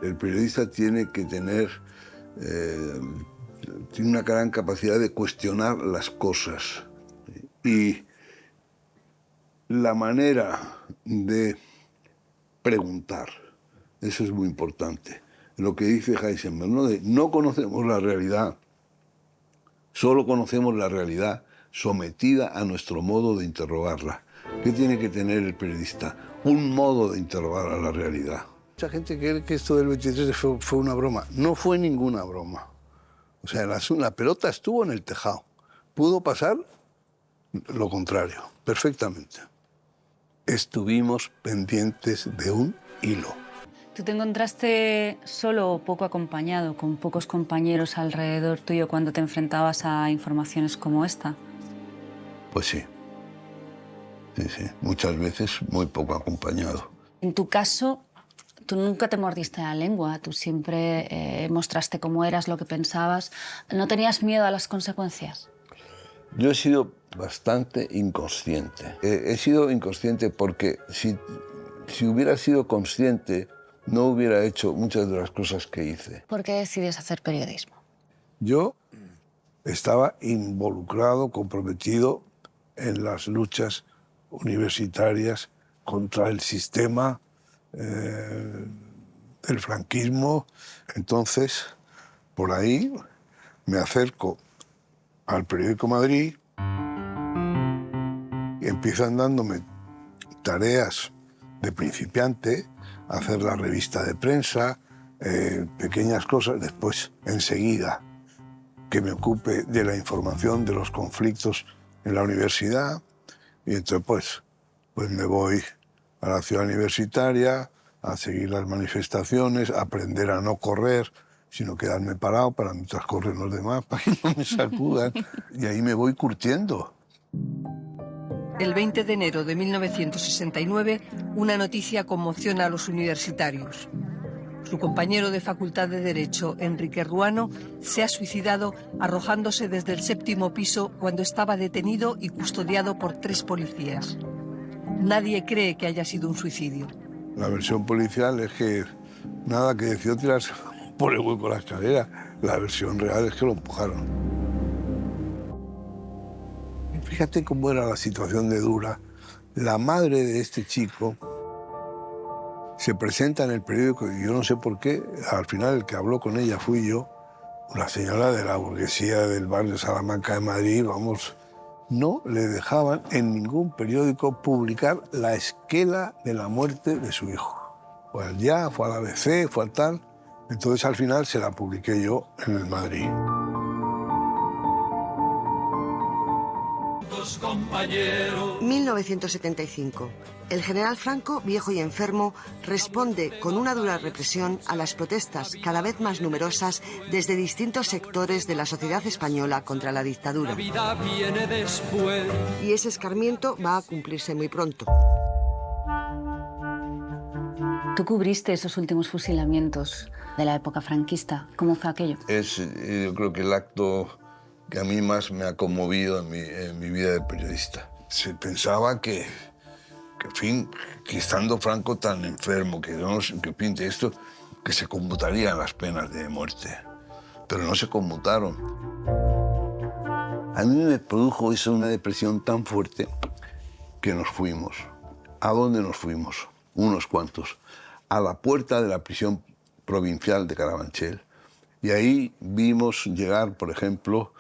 El periodista tiene que tener tiene una gran capacidad de cuestionar las cosas. Y la manera de preguntar, eso es muy importante. Lo que dice Heisenberg, ¿no? No conocemos la realidad, solo conocemos la realidad sometida a nuestro modo de interrogarla. ¿Qué tiene que tener el periodista? Un modo de interrogar a la realidad. Mucha gente cree que esto del 23 fue una broma. No fue ninguna broma. O sea, la pelota estuvo en el tejado. Pudo pasar lo contrario, perfectamente. Estuvimos pendientes de un hilo. ¿Tú te encontraste solo o poco acompañado, con pocos compañeros alrededor tuyo cuando te enfrentabas a informaciones como esta? Pues sí. Sí. Muchas veces muy poco acompañado. En tu caso, tú nunca te mordiste la lengua, tú siempre mostraste cómo eras, lo que pensabas. ¿No tenías miedo a las consecuencias? Yo he sido bastante inconsciente. He sido inconsciente porque si hubiera sido consciente, no hubiera hecho muchas de las cosas que hice. ¿Por qué decides hacer periodismo? Yo estaba involucrado, comprometido en las luchas universitarias contra el sistema, el franquismo. Entonces, por ahí me acerco al periódico Madrid y empiezan dándome tareas de principiante, hacer la revista de prensa, pequeñas cosas. Después, enseguida, que me ocupe de la información de los conflictos en la universidad. Y entonces, pues me voy a la ciudad universitaria a seguir las manifestaciones, a aprender a no correr, sino quedarme parado para mientras corren los demás, para que no me sacudan. Y ahí me voy curtiendo. El 20 de enero de 1969, una noticia conmociona a los universitarios. Su compañero de Facultad de Derecho, Enrique Ruano, se ha suicidado arrojándose desde el 7º piso cuando estaba detenido y custodiado por 3 policías. Nadie cree que haya sido un suicidio. La versión policial es que nada, que decidió tirarse por el hueco de la escalera. La versión real es que lo empujaron. Fíjate cómo era la situación de dura. La madre de este chico se presenta en el periódico y yo no sé por qué, al final el que habló con ella fui yo, una señora de la burguesía del barrio Salamanca de Madrid, vamos, no le dejaban en ningún periódico publicar la esquela de la muerte de su hijo. Fue al Ya, fue al ABC, fue al tal. Entonces al final se la publiqué yo en el Madrid. 1975. El general Franco, viejo y enfermo, responde con una dura represión a las protestas cada vez más numerosas desde distintos sectores de la sociedad española contra la dictadura. Y ese escarmiento va a cumplirse muy pronto. Tú cubriste esos últimos fusilamientos de la época franquista. ¿Cómo fue aquello? Yo creo que el acto que a mí más me ha conmovido en mi vida de periodista. Se pensaba que estando Franco tan enfermo, que pinte esto, que se conmutarían las penas de muerte. Pero no se conmutaron. A mí me produjo eso una depresión tan fuerte que nos fuimos. ¿A dónde nos fuimos? Unos cuantos. A la puerta de la prisión provincial de Carabanchel. Y ahí vimos llegar, por ejemplo,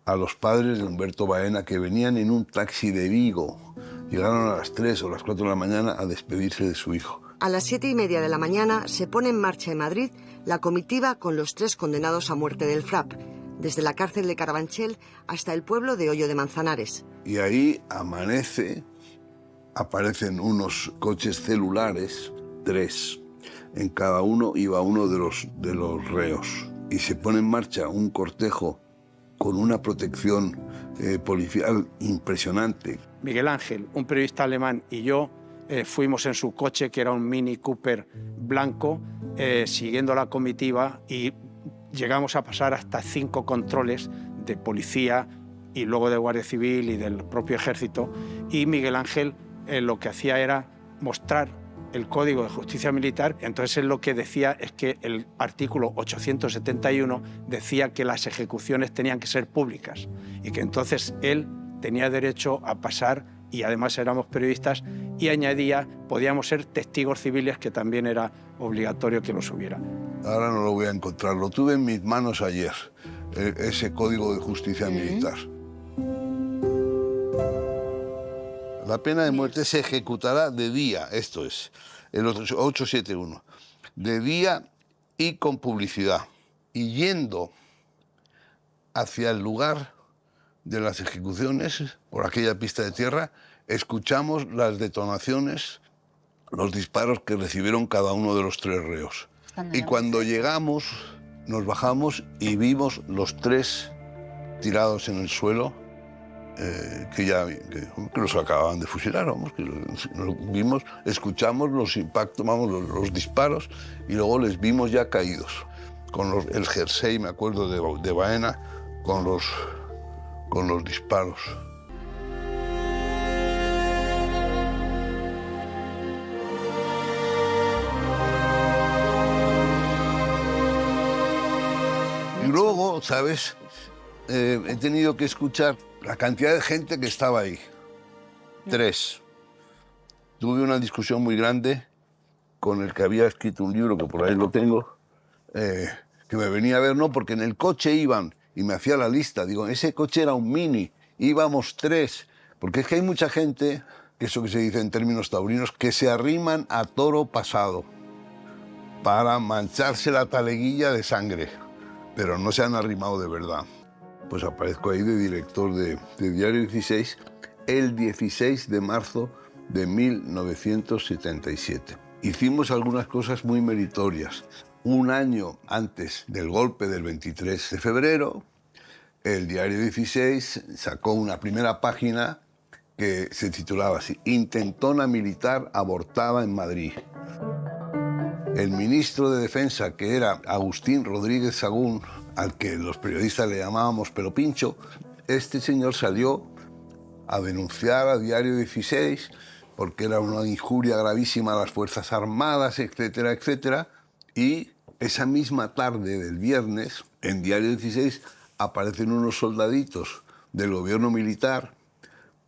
a los padres de Humberto Baena, que venían en un taxi de Vigo. Llegaron a las 3 o las 4 de la mañana a despedirse de su hijo. A las 7:30 de la mañana se pone en marcha en Madrid la comitiva con los 3 condenados a muerte del FRAP, desde la cárcel de Carabanchel hasta el pueblo de Hoyo de Manzanares. Y ahí aparecen unos coches celulares, 3. En cada uno iba uno de los reos. Y se pone en marcha un cortejo con una protección policial impresionante. Miguel Ángel, un periodista alemán, y yo fuimos en su coche, que era un Mini Cooper blanco, siguiendo la comitiva, y llegamos a pasar hasta 5 controles de policía y luego de Guardia Civil y del propio Ejército. Y Miguel Ángel lo que hacía era mostrar el Código de Justicia Militar. Entonces él lo que decía es que el artículo 871 decía que las ejecuciones tenían que ser públicas y que entonces él tenía derecho a pasar, y además éramos periodistas, y añadía, podíamos ser testigos civiles, que también era obligatorio que los hubiera. Ahora no lo voy a encontrar, lo tuve en mis manos ayer, ese Código de Justicia Militar. La pena de muerte se ejecutará de día, esto es, el 871, de día y con publicidad, y yendo hacia el lugar de las ejecuciones, por aquella pista de tierra, escuchamos las detonaciones, los disparos que recibieron cada uno de los 3 reos. Y cuando llegamos, nos bajamos y vimos los 3 tirados en el suelo, que los acababan de fusilar, vamos, que los vimos, escuchamos los impactos, vamos, los disparos, y luego les vimos ya caídos, con el jersey, me acuerdo, de Baena, con los disparos. Y luego, ¿sabes? He tenido que escuchar la cantidad de gente que estaba ahí. 3. Tuve una discusión muy grande con el que había escrito un libro, que por ahí lo tengo, que me venía a ver, no, porque en el coche iban, y me hacía la lista. Digo, ese coche era un Mini, íbamos 3. Porque es que hay mucha gente, eso que se dice en términos taurinos, que se arriman a toro pasado para mancharse la taleguilla de sangre, pero no se han arrimado de verdad. Pues aparezco ahí de director de Diario 16 el 16 de marzo de 1977. Hicimos algunas cosas muy meritorias. Un año antes del golpe del 23 de febrero, el Diario 16 sacó una primera página que se titulaba así: Intentona militar abortada en Madrid. El ministro de Defensa, que era Agustín Rodríguez Sagún, al que los periodistas le llamábamos Pelo Pincho, este señor salió a denunciar a Diario 16 porque era una injuria gravísima a las Fuerzas Armadas, etcétera, etcétera. Y esa misma tarde del viernes, en Diario 16, aparecen unos soldaditos del gobierno militar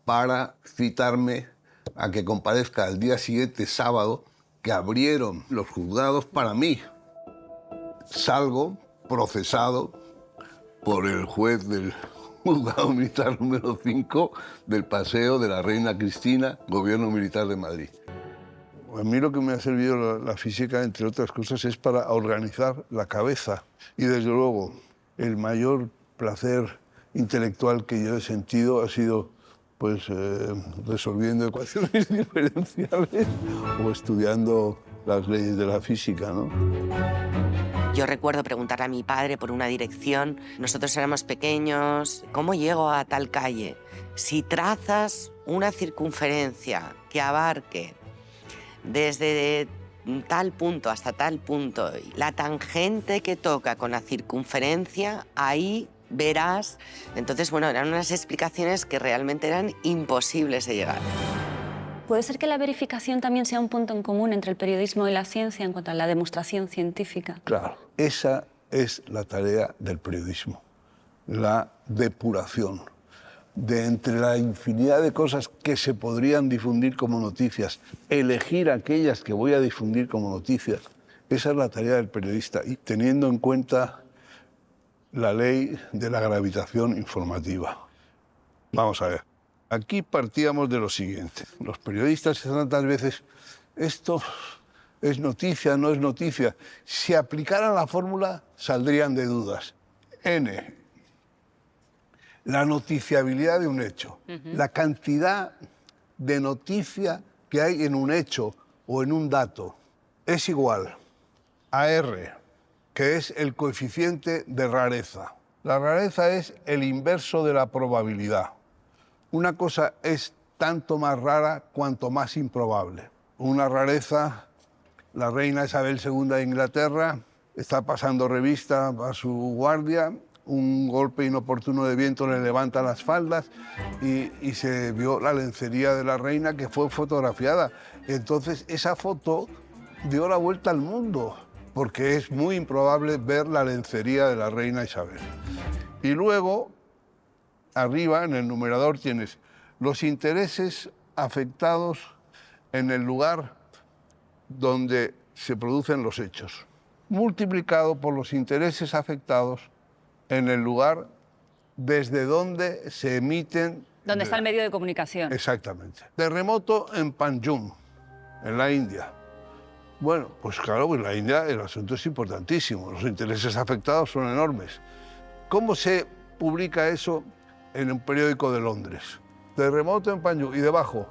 para citarme a que comparezca al día siguiente, sábado, que abrieron los juzgados para mí. Salgo procesado por el juez del juzgado militar número 5 del Paseo de la Reina Cristina, Gobierno Militar de Madrid. A mí lo que me ha servido la física, entre otras cosas, es para organizar la cabeza. Y desde luego, el mayor placer intelectual que yo he sentido ha sido pues, resolviendo ecuaciones diferenciales o estudiando las leyes de la física, ¿no? Yo recuerdo preguntarle a mi padre por una dirección. Nosotros éramos pequeños. ¿Cómo llego a tal calle? Si trazas una circunferencia que abarque desde tal punto hasta tal punto, la tangente que toca con la circunferencia, ahí verás. Entonces, bueno, eran unas explicaciones que realmente eran imposibles de llegar. ¿Puede ser que la verificación también sea un punto en común entre el periodismo y la ciencia en cuanto a la demostración científica? Claro, esa es la tarea del periodismo, la depuración de entre la infinidad de cosas que se podrían difundir como noticias, elegir aquellas que voy a difundir como noticias. Esa es la tarea del periodista, y teniendo en cuenta la ley de la gravitación informativa. Vamos a ver. Aquí partíamos de lo siguiente. Los periodistas tantas veces, esto es noticia, no es noticia. Si aplicaran la fórmula, saldrían de dudas. N, la noticiabilidad de un hecho. La cantidad de noticia que hay en un hecho o en un dato es igual a R, que es el coeficiente de rareza. La rareza es el inverso de la probabilidad. Una cosa es tanto más rara cuanto más improbable. Una rareza, la reina Isabel II de Inglaterra está pasando revista a su guardia, un golpe inoportuno de viento le levanta las faldas y se vio la lencería de la reina que fue fotografiada. Entonces esa foto dio la vuelta al mundo, porque es muy improbable ver la lencería de la reina Isabel. Y luego, arriba, en el numerador, tienes los intereses afectados en el lugar donde se producen los hechos, multiplicado por los intereses afectados en el lugar desde donde se emiten... ¿Dónde está el medio de comunicación? Exactamente. Terremoto en Panjum, en la India. Bueno, pues claro, en la India el asunto es importantísimo, los intereses afectados son enormes. ¿Cómo se publica eso en un periódico de Londres? Terremoto en Panjum, y debajo,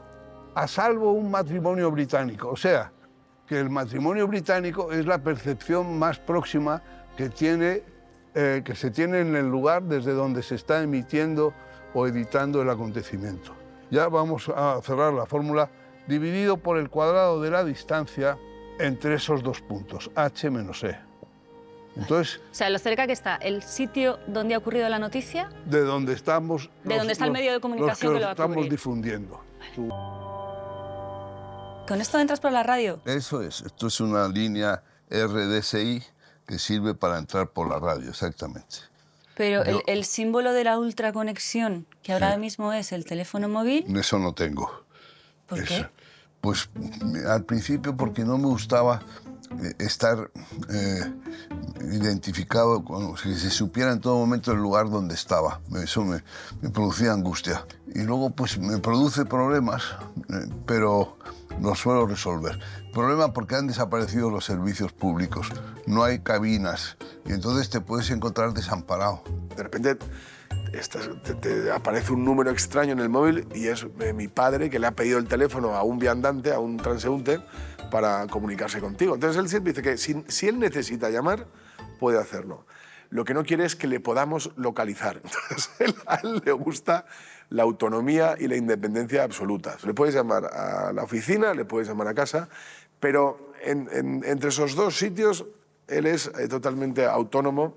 a salvo un matrimonio británico. O sea, que el matrimonio británico es la percepción más próxima que se tiene en el lugar desde donde se está emitiendo o editando el acontecimiento. Ya vamos a cerrar la fórmula dividido por el cuadrado de la distancia entre esos dos puntos, h menos e. Entonces, O sea, lo cerca que está el sitio donde ha ocurrido la noticia, de donde estamos... de donde está el medio de comunicación que lo va a estamos cubrir. difundiendo. ¿Con esto entras por la radio? Eso es, esto es una línea RDSI que sirve para entrar por la radio, exactamente. Pero el símbolo de la ultraconexión, que ahora mismo es el teléfono móvil... Eso no tengo. ¿Por qué? Pues al principio porque no me gustaba estar identificado, que se supiera en todo momento el lugar donde estaba. Eso me producía angustia. Y luego pues me produce problemas, pero los suelo resolver. Problema porque han desaparecido los servicios públicos, no hay cabinas y entonces te puedes encontrar desamparado. De repente te aparece un número extraño en el móvil y es mi padre que le ha pedido el teléfono a un viandante, a un transeúnte, para comunicarse contigo. Entonces él siempre dice que si él necesita llamar, puede hacerlo. Lo que no quiere es que le podamos localizar. Entonces a él le gusta la autonomía y la independencia absolutas. Le puedes llamar a la oficina, le puedes llamar a casa, pero entre esos dos sitios él es totalmente autónomo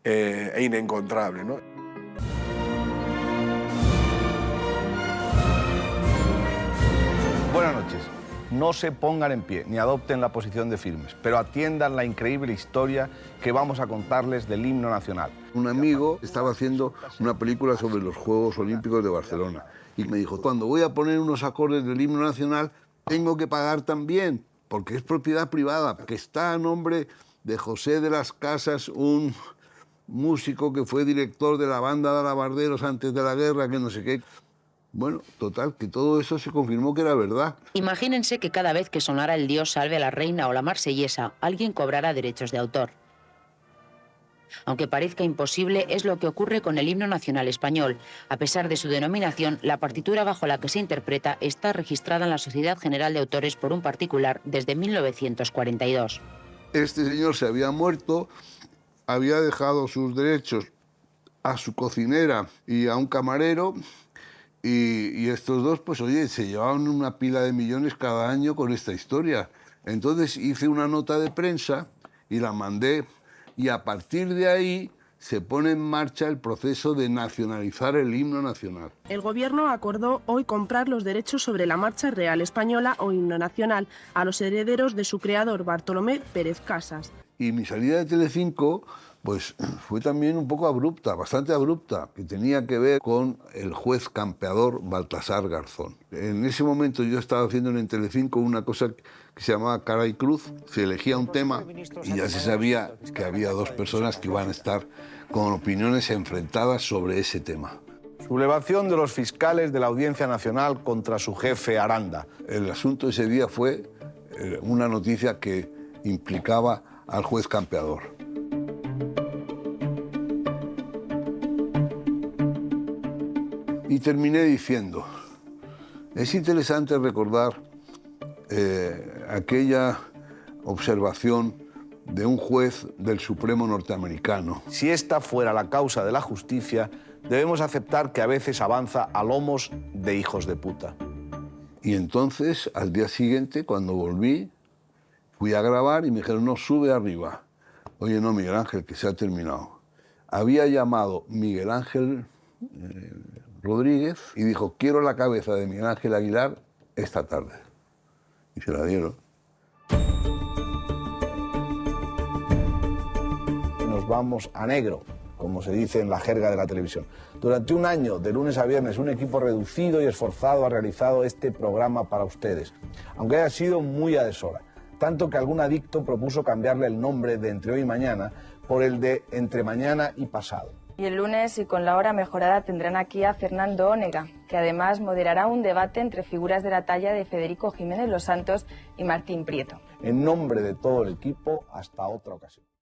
e inencontrable, ¿no? Buenas noches. No se pongan en pie ni adopten la posición de firmes, pero atiendan la increíble historia que vamos a contarles del himno nacional. Un amigo estaba haciendo una película sobre los Juegos Olímpicos de Barcelona y me dijo, cuando voy a poner unos acordes del himno nacional, tengo que pagar también, porque es propiedad privada, que está a nombre de José de las Casas, un músico que fue director de la banda de alabarderos antes de la guerra, que no sé qué. Bueno, total, que todo eso se confirmó que era verdad. Imagínense que cada vez que sonara el Dios salve a la reina o la marsellesa, alguien cobrara derechos de autor. Aunque parezca imposible, es lo que ocurre con el himno nacional español. A pesar de su denominación, la partitura bajo la que se interpreta está registrada en la Sociedad General de Autores por un particular desde 1942. Este señor se había muerto, había dejado sus derechos a su cocinera y a un camarero. Y estos dos, pues oye, se llevaban una pila de millones cada año con esta historia. Entonces hice una nota de prensa y la mandé. Y a partir de ahí se pone en marcha el proceso de nacionalizar el himno nacional. El Gobierno acordó hoy comprar los derechos sobre la Marcha Real Española o himno nacional a los herederos de su creador, Bartolomé Pérez Casas. Y mi salida de Telecinco pues fue también un poco abrupta, bastante abrupta, que tenía que ver con el juez campeador Baltasar Garzón. En ese momento yo estaba haciendo en Telecinco una cosa que se llamaba Cara y Cruz. Se elegía un tema y ya se sabía que había dos personas que iban a estar con opiniones enfrentadas sobre ese tema. Sublevación de los fiscales de la Audiencia Nacional contra su jefe Aranda. El asunto ese día fue una noticia que implicaba al juez campeador. Y terminé diciendo, es interesante recordar aquella observación de un juez del Supremo norteamericano. Si esta fuera la causa de la justicia, debemos aceptar que a veces avanza a lomos de hijos de puta. Y entonces, al día siguiente, cuando volví, fui a grabar y me dijeron, no, sube arriba. Oye, no, Miguel Ángel, que se ha terminado. había llamado Miguel Ángel Rodríguez y dijo, quiero la cabeza de Miguel Ángel Aguilar esta tarde. Y se la dieron. Nos vamos a negro, como se dice en la jerga de la televisión. Durante un año, de lunes a viernes, un equipo reducido y esforzado ha realizado este programa para ustedes, aunque haya sido muy a deshora, tanto que algún adicto propuso cambiarle el nombre de Entre hoy y mañana por el de Entre mañana y pasado. Y el lunes, y con la hora mejorada, tendrán aquí a Fernando Onega, que además moderará un debate entre figuras de la talla de Federico Jiménez Los Santos y Martín Prieto. En nombre de todo el equipo, hasta otra ocasión.